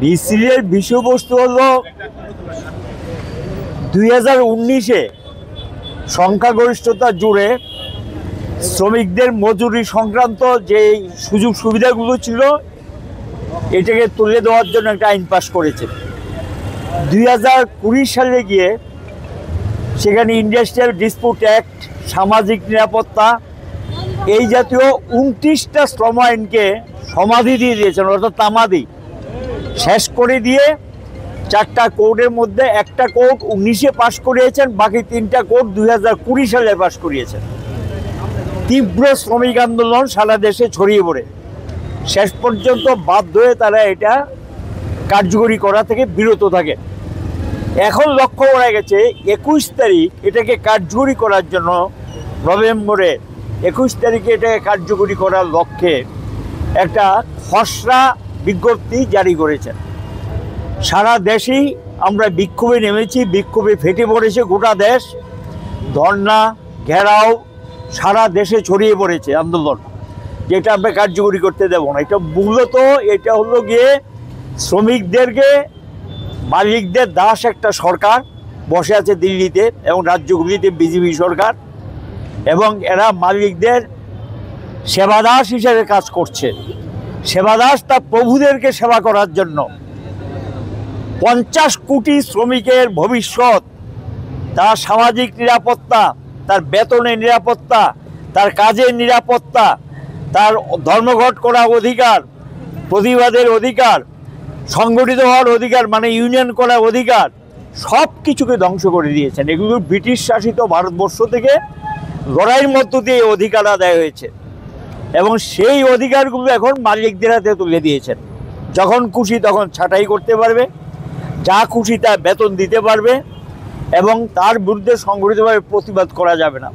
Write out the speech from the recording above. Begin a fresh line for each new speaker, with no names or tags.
মিছিলের বিষয়বস্তু হলো 2019-এ সংখ্যাগরিষ্ঠতা জুড়ে শ্রমিকদের মজুরি সংক্রান্ত যে সুযোগ সুবিধাগুলো ছিল এটাকে তুলে দেওয়ার জন্য একটা আইন পাস করেছে। 2020 সালে গিয়ে সেখানে ইন্ডাস্ট্রিয়াল ডিসপিউট অ্যাক্ট, সামাজিক নিরাপত্তা, এই জাতীয় 29টা শ্রম আইনকে সমাধি দিয়ে দিয়েছেন, অর্থাৎ তামাদি শেষ করে দিয়ে 4টা কোর্টের মধ্যে একটা কোর্ট 19-এ পাশ করিয়েছেন, বাকি 3টা কোর্ট 2020 সালে পাশ করিয়েছেন। তীব্র শ্রমিক আন্দোলন সারা দেশে ছড়িয়ে পড়ে শেষ পর্যন্ত বাধ্য হয়ে তারা এটা কার্যকরী করা থেকে বিরত থাকে। এখন লক্ষ্য করা গেছে 21 তারিখ এটাকে কার্যকরী করার জন্য, নভেম্বরে 21 তারিখে এটাকে কার্যকরী করার লক্ষ্যে একটা খসড়া বিজ্ঞপ্তি জারি করেছেন। সারা দেশেই আমরা বিক্ষোভে নেমেছি, বিক্ষোভে ফেটে পড়েছে গোটা দেশ, ধর্না ঘেরাও সারা দেশে ছড়িয়ে পড়েছে আন্দোলন, যেটা আমরা কার্যকরী করতে দেব না। এটা মূলত এটা হলো গিয়ে শ্রমিকদেরকে মালিকদের দাস একটা সরকার বসে আছে দিল্লিতে এবং রাজ্যগুলিতে বিজেপি সরকার, এবং এরা মালিকদের সেবাদাস হিসেবে কাজ করছে। সেবাদাস তার প্রভুদেরকে সেবা করার জন্য 50 কোটি শ্রমিকের ভবিষ্যৎ, তার সামাজিক নিরাপত্তা, তার বেতনের নিরাপত্তা, তার কাজের নিরাপত্তা, তার ধর্মঘট করার অধিকার, প্রতিবাদের অধিকার, সংগঠিত হওয়ার অধিকার মানে ইউনিয়ন করার অধিকার, সব কিছুকে ধ্বংস করে দিয়েছেন। এগুলো ব্রিটিশ শাসিত ভারতবর্ষ থেকে লড়াইয়ের মধ্য দিয়ে এই অধিকার আদায় হয়েছে এবং সেই অধিকারগুলো এখন মালিকদের হাতে তুলে দিয়েছেন। যখন খুশি তখন ছাঁটাই করতে পারবে, যা খুশি তা বেতন দিতে পারবে এবং তার বিরুদ্ধে সংগঠিতভাবে প্রতিবাদ করা যাবে না।